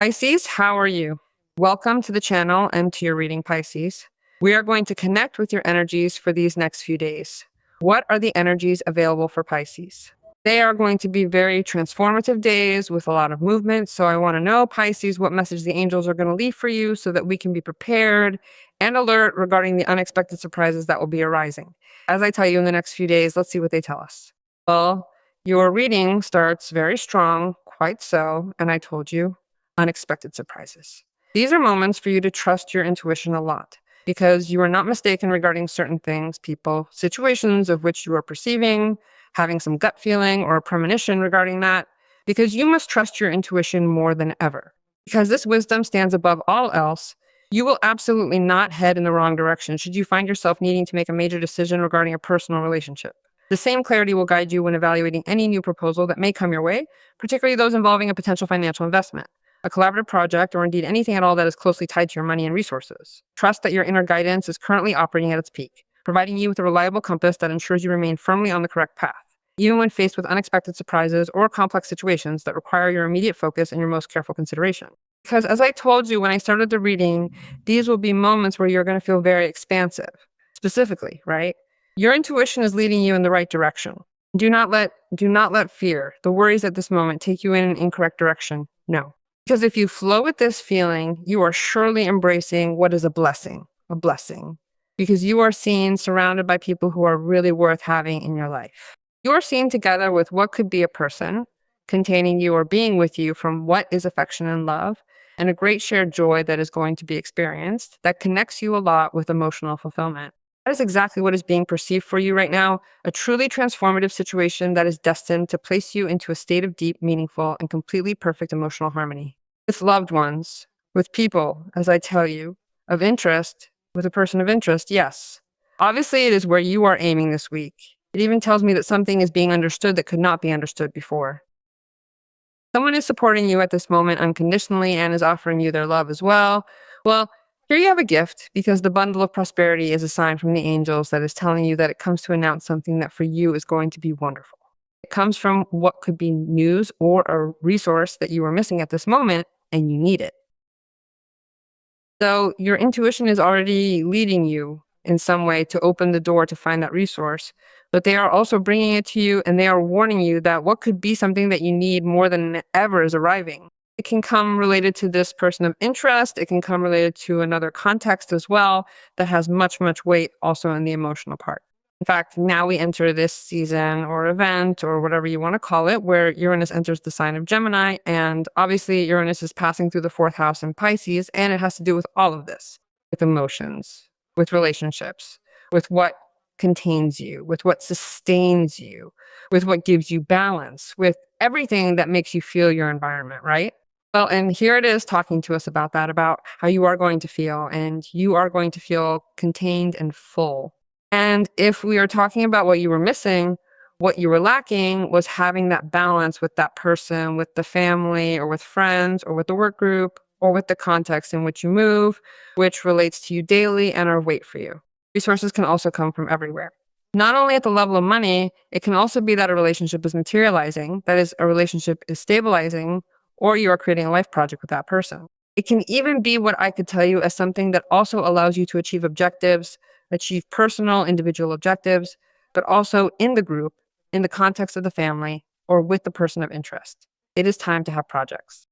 Pisces, how are you? Welcome to the channel and to your reading, Pisces. We are going to connect with your energies for these next few days. What are the energies available for Pisces? They are going to be very transformative days with a lot of movement. So I want to know, Pisces, what message the angels are going to leave for you so that we can be prepared and alert regarding the unexpected surprises that will be arising. As I tell you in the next few days, let's see what they tell us. Well, your reading starts very strong, quite so, and I told you, unexpected surprises. These are moments for you to trust your intuition a lot because you are not mistaken regarding certain things, people, situations of which you are perceiving, having some gut feeling or a premonition regarding that, because you must trust your intuition more than ever. Because this wisdom stands above all else, you will absolutely not head in the wrong direction should you find yourself needing to make a major decision regarding a personal relationship. The same clarity will guide you when evaluating any new proposal that may come your way, particularly those involving a potential financial investment, a collaborative project, or indeed anything at all that is closely tied to your money and resources. Trust that your inner guidance is currently operating at its peak, providing you with a reliable compass that ensures you remain firmly on the correct path, even when faced with unexpected surprises or complex situations that require your immediate focus and your most careful consideration. Because as I told you when I started the reading, these will be moments where you're going to feel very expansive. Specifically, right? Your intuition is leading you in the right direction. Do not let fear, the worries at this moment, take you in an incorrect direction. No. Because if you flow with this feeling, you are surely embracing what is a blessing. Because you are seen surrounded by people who are really worth having in your life. You are seen together with what could be a person containing you or being with you from what is affection and love, and a great shared joy that is going to be experienced that connects you a lot with emotional fulfillment. That is exactly what is being perceived for you right now, a truly transformative situation that is destined to place you into a state of deep, meaningful, and completely perfect emotional harmony. With loved ones, with people, as I tell you, of interest, with a person of interest, yes. Obviously, it is where you are aiming this week. It even tells me that something is being understood that could not be understood before. Someone is supporting you at this moment unconditionally and is offering you their love as well. Well, here you have a gift because the bundle of prosperity is a sign from the angels that is telling you that it comes to announce something that for you is going to be wonderful. It comes from what could be news or a resource that you are missing at this moment and you need it. So your intuition is already leading you in some way to open the door to find that resource, but they are also bringing it to you and they are warning you that what could be something that you need more than ever is arriving. It can come related to this person of interest. It can come related to another context as well that has much, much weight also in the emotional part. In fact, now we enter this season or event or whatever you want to call it, where Uranus enters the sign of Gemini. And obviously, Uranus is passing through the fourth house in Pisces, and it has to do with all of this, with emotions, with relationships, with what contains you, with what sustains you, with what gives you balance, with everything that makes you feel your environment, right? Well, and here it is talking to us about that, about how you are going to feel, and you are going to feel contained and full. And if we are talking about what you were missing, what you were lacking was having that balance with that person, with the family, or with friends, or with the work group, or with the context in which you move, which relates to you daily and are weight for you. Resources can also come from everywhere. Not only at the level of money, it can also be that a relationship is materializing, that is, a relationship is stabilizing, or you are creating a life project with that person. It can even be what I could tell you as something that also allows you to achieve objectives, achieve personal, individual objectives, but also in the group, in the context of the family, or with the person of interest. It is time to have projects.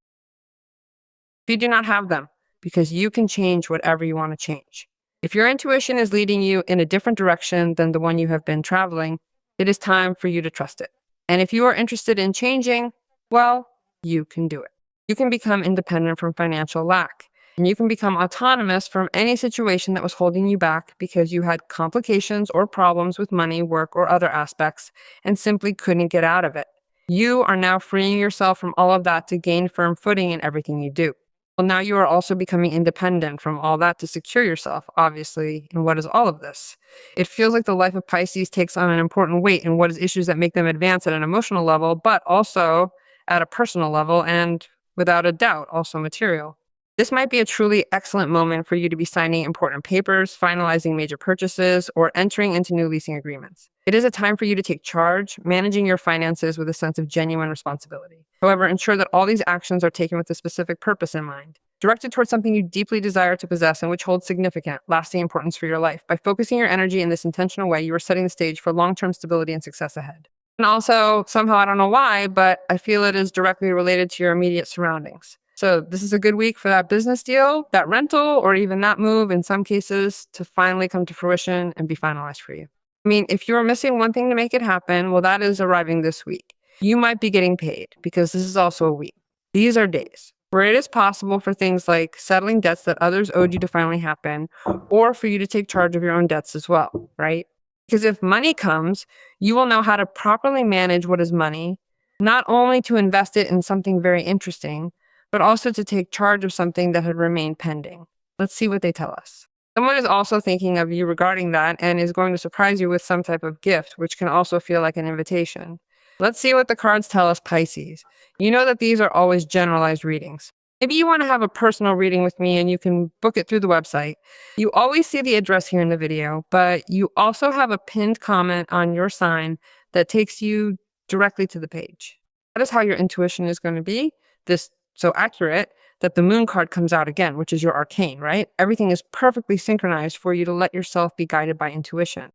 If you do not have them, because you can change whatever you want to change. If your intuition is leading you in a different direction than the one you have been traveling, it is time for you to trust it. And if you are interested in changing, well, you can do it. You can become independent from financial lack. And you can become autonomous from any situation that was holding you back because you had complications or problems with money, work, or other aspects and simply couldn't get out of it. You are now freeing yourself from all of that to gain firm footing in everything you do. Well, now you are also becoming independent from all that to secure yourself, obviously, in what is all of this. It feels like the life of Pisces takes on an important weight in what is issues that make them advance at an emotional level, but also at a personal level and, without a doubt, also material. This might be a truly excellent moment for you to be signing important papers, finalizing major purchases, or entering into new leasing agreements. It is a time for you to take charge, managing your finances with a sense of genuine responsibility. However, ensure that all these actions are taken with a specific purpose in mind, directed towards something you deeply desire to possess and which holds significant, lasting importance for your life. By focusing your energy in this intentional way, you are setting the stage for long-term stability and success ahead. And also, somehow, I don't know why, but I feel it is directly related to your immediate surroundings. So this is a good week for that business deal, that rental, or even that move in some cases to finally come to fruition and be finalized for you. I mean, if you are missing one thing to make it happen, well, that is arriving this week. You might be getting paid because this is also a week. These are days where it is possible for things like settling debts that others owed you to finally happen, or for you to take charge of your own debts as well, right? Because if money comes, you will know how to properly manage what is money, not only to invest it in something very interesting, but also to take charge of something that had remained pending. Let's see what they tell us. Someone is also thinking of you regarding that and is going to surprise you with some type of gift, which can also feel like an invitation. Let's see what the cards tell us, Pisces. You know that these are always generalized readings. Maybe you want to have a personal reading with me and you can book it through the website. You always see the address here in the video, but you also have a pinned comment on your sign that takes you directly to the page. That is how your intuition is going to be. This so accurate that the moon card comes out again, which is your arcane, right? Everything is perfectly synchronized for you to let yourself be guided by intuition.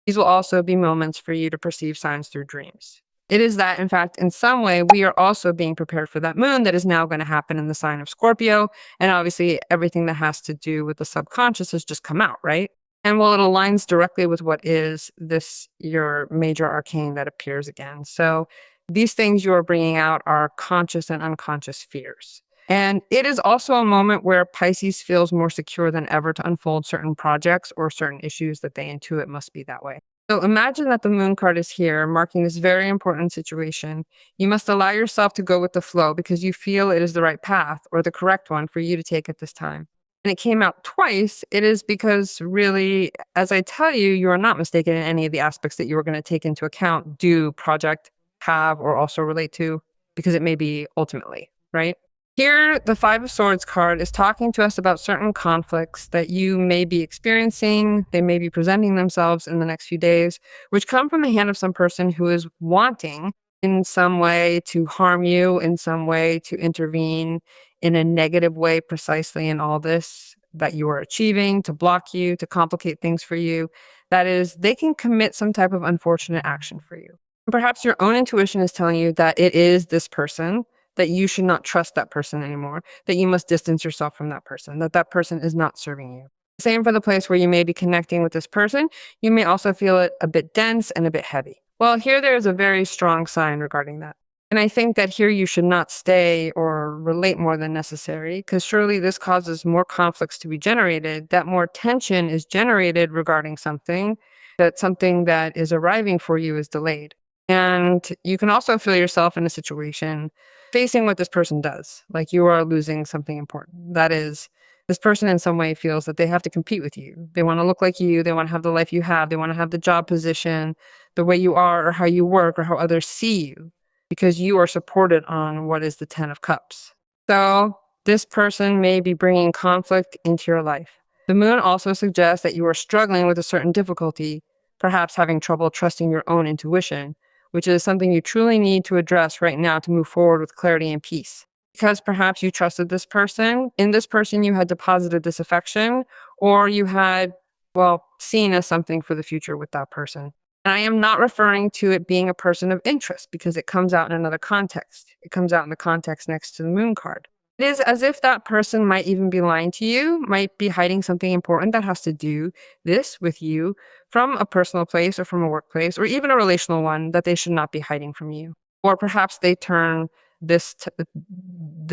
These will also be moments for you to perceive signs through dreams. It is that, in fact, in some way, we are also being prepared for that moon that is now going to happen in the sign of Scorpio. And obviously, everything that has to do with the subconscious has just come out, right? And well, it aligns directly with what is this, your major arcane that appears again. So these things you are bringing out are conscious and unconscious fears. And it is also a moment where Pisces feels more secure than ever to unfold certain projects or certain issues that they intuit must be that way. So imagine that the moon card is here, marking this very important situation. You must allow yourself to go with the flow because you feel it is the right path or the correct one for you to take at this time. And it came out twice, it is because really, as I tell you, you are not mistaken in any of the aspects that you are going to take into account, do, project, have, or also relate to, because it may be ultimately, right? Here, the Five of Swords card is talking to us about certain conflicts that you may be experiencing. They may be presenting themselves in the next few days, which come from the hand of some person who is wanting in some way to harm you, in some way to intervene in a negative way precisely in all this that you are achieving, to block you, to complicate things for you. That is, they can commit some type of unfortunate action for you. Perhaps your own intuition is telling you that it is this person, that you should not trust that person anymore, that you must distance yourself from that person, that that person is not serving you. Same for the place where you may be connecting with this person. You may also feel it a bit dense and a bit heavy. Well, here there is a very strong sign regarding that. And I think that here you should not stay or relate more than necessary, because surely this causes more conflicts to be generated, that more tension is generated regarding something, that something that is arriving for you is delayed. And you can also feel yourself in a situation facing what this person does, like you are losing something important. That is, this person in some way feels that they have to compete with you. They want to look like you. They want to have the life you have. They want to have the job position, the way you are, or how you work, or how others see you, because you are supported on what is the 10 of Cups. So this person may be bringing conflict into your life. The moon also suggests that you are struggling with a certain difficulty, perhaps having trouble trusting your own intuition, which is something you truly need to address right now to move forward with clarity and peace. Because perhaps you trusted this person, in this person you had deposited this affection, or you had, well, seen as something for the future with that person. And I am not referring to it being a person of interest because it comes out in another context. It comes out in the context next to the moon card. It is as if that person might even be lying to you, might be hiding something important that has to do this with you from a personal place or from a workplace or even a relational one that they should not be hiding from you. Or perhaps they turn the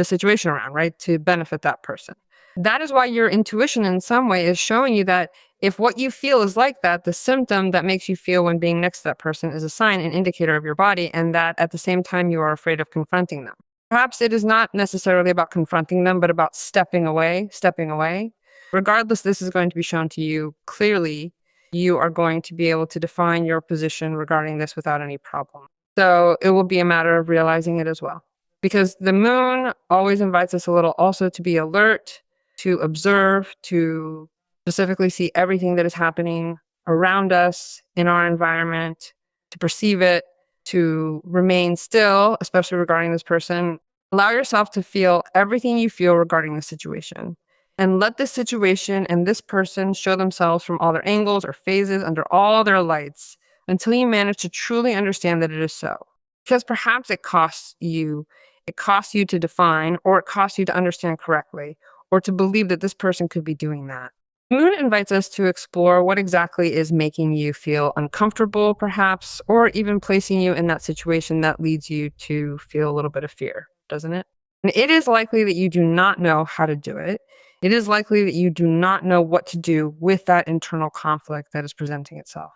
situation around, right, to benefit that person. That is why your intuition in some way is showing you that if what you feel is like that, the symptom that makes you feel when being next to that person is a sign, an indicator of your body, and that at the same time you are afraid of confronting them. Perhaps it is not necessarily about confronting them, but about stepping away. Regardless, this is going to be shown to you clearly. You are going to be able to define your position regarding this without any problem. So it will be a matter of realizing it as well. Because the moon always invites us a little also to be alert, to observe, to specifically see everything that is happening around us in our environment, to perceive it, to remain still, especially regarding this person. Allow yourself to feel everything you feel regarding the situation. And let this situation and this person show themselves from all their angles or phases under all their lights until you manage to truly understand that it is so. Because perhaps it costs you. It costs you to define, or it costs you to understand correctly, or to believe that this person could be doing that. Moon invites us to explore what exactly is making you feel uncomfortable, perhaps, or even placing you in that situation that leads you to feel a little bit of fear, doesn't it? And it is likely that you do not know how to do it. It is likely that you do not know what to do with that internal conflict that is presenting itself.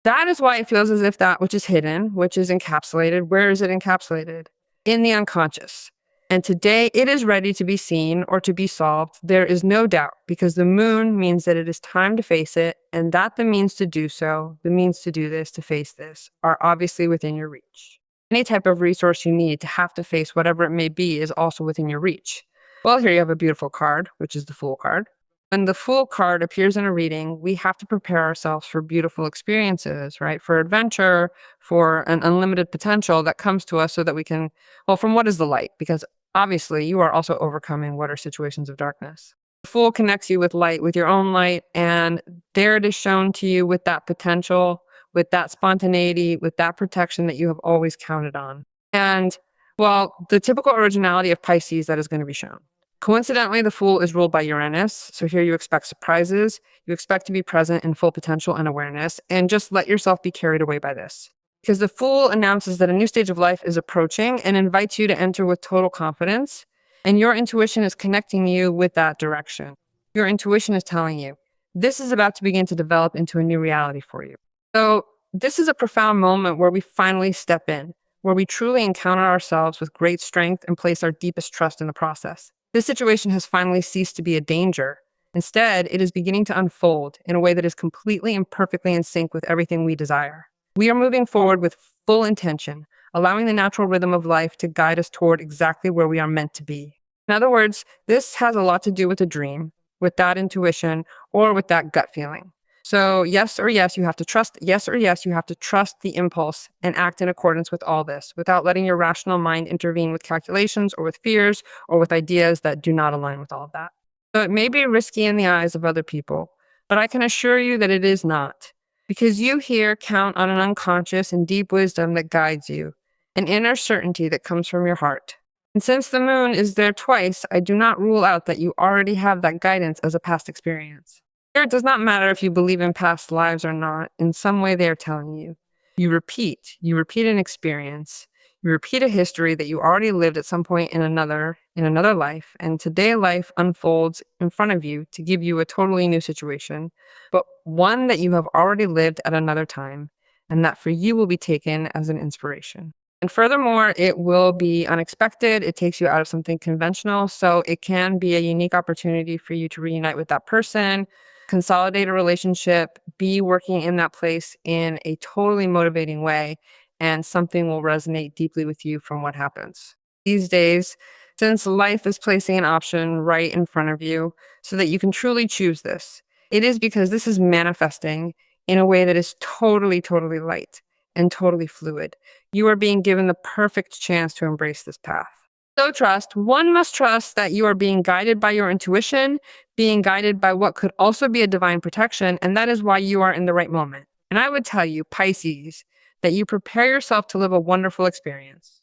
That is why it feels as if that which is hidden, which is encapsulated, where is it encapsulated? In the unconscious. And today it is ready to be seen or to be solved. There is no doubt, because the moon means that it is time to face it, and that the means to do so, the means to do this, to face this, are obviously within your reach. Any type of resource you need to have to face whatever it may be is also within your reach. Well, here you have a beautiful card, which is the Fool card. When the Fool card appears in a reading, we have to prepare ourselves for beautiful experiences, right? For adventure, for an unlimited potential that comes to us so that we can, well, from what is the light? Because obviously you are also overcoming what are situations of darkness. The Fool connects you with light, with your own light, and there it is shown to you with that potential, with that spontaneity, with that protection that you have always counted on. And, well, the typical originality of Pisces that is going to be shown. Coincidentally, the Fool is ruled by Uranus, so here you expect surprises. You expect to be present in full potential and awareness, and just let yourself be carried away by this. Because the Fool announces that a new stage of life is approaching and invites you to enter with total confidence, and your intuition is connecting you with that direction. Your intuition is telling you, this is about to begin to develop into a new reality for you. So this is a profound moment where we finally step in, where we truly encounter ourselves with great strength and place our deepest trust in the process. This situation has finally ceased to be a danger. Instead, it is beginning to unfold in a way that is completely and perfectly in sync with everything we desire. We are moving forward with full intention, allowing the natural rhythm of life to guide us toward exactly where we are meant to be. In other words, this has a lot to do with a dream, with that intuition, or with that gut feeling. So yes or yes, you have to trust, yes or yes, you have to trust the impulse and act in accordance with all this without letting your rational mind intervene with calculations or with fears or with ideas that do not align with all of that. So it may be risky in the eyes of other people, but I can assure you that it is not, because you here count on an unconscious and deep wisdom that guides you, an inner certainty that comes from your heart. And since the moon is there twice, I do not rule out that you already have that guidance as a past experience. Here, it does not matter if you believe in past lives or not. In some way, they are telling you. You repeat an experience. You repeat a history that you already lived at some point in another life. And today life unfolds in front of you to give you a totally new situation, but one that you have already lived at another time, and that for you will be taken as an inspiration. And furthermore, it will be unexpected. It takes you out of something conventional. So it can be a unique opportunity for you to reunite with that person, consolidate a relationship, be working in that place in a totally motivating way, and something will resonate deeply with you from what happens. These days, since life is placing an option right in front of you so that you can truly choose this, it is because this is manifesting in a way that is totally, totally light and totally fluid. You are being given the perfect chance to embrace this path. So one must trust that you are being guided by your intuition, being guided by what could also be a divine protection, and that is why you are in the right moment. And I would tell you, Pisces, that you prepare yourself to live a wonderful experience.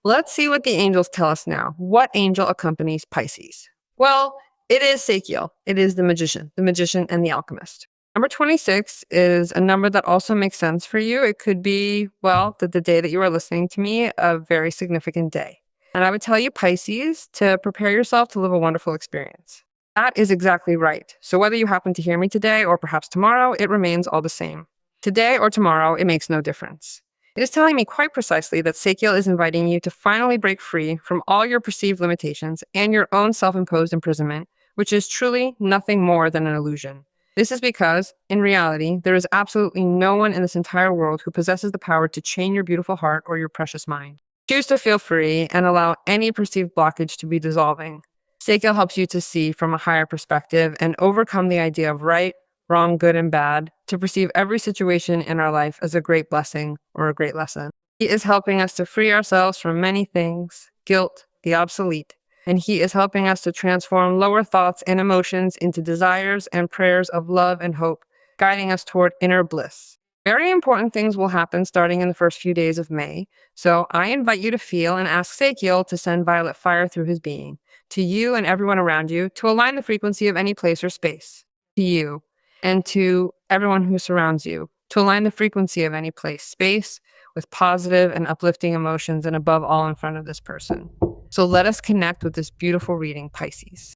Let's see what the angels tell us now. What angel accompanies Pisces? Well, it is Sakiel. It is the magician and the alchemist. Number 26 is a number that also makes sense for you. It could be, well, the day that you are listening to me, a very significant day. And I would tell you, Pisces, to prepare yourself to live a wonderful experience. That is exactly right. So whether you happen to hear me today or perhaps tomorrow, it remains all the same. Today or tomorrow, it makes no difference. It is telling me quite precisely that Sakiel is inviting you to finally break free from all your perceived limitations and your own self-imposed imprisonment, which is truly nothing more than an illusion. This is because, in reality, there is absolutely no one in this entire world who possesses the power to chain your beautiful heart or your precious mind. Choose to feel free and allow any perceived blockage to be dissolving. Sakiel helps you to see from a higher perspective and overcome the idea of right, wrong, good, and bad, to perceive every situation in our life as a great blessing or a great lesson. He is helping us to free ourselves from many things, guilt, the obsolete, and he is helping us to transform lower thoughts and emotions into desires and prayers of love and hope, guiding us toward inner bliss. Very important things will happen starting in the first few days of May, so I invite you to feel and ask Sakiel to send violet fire through his being, to you and everyone around you, to align the frequency of any place or space, to you, and to everyone who surrounds you, to align the frequency of any place, space, with positive and uplifting emotions, and above all, in front of this person. So let us connect with this beautiful reading, Pisces.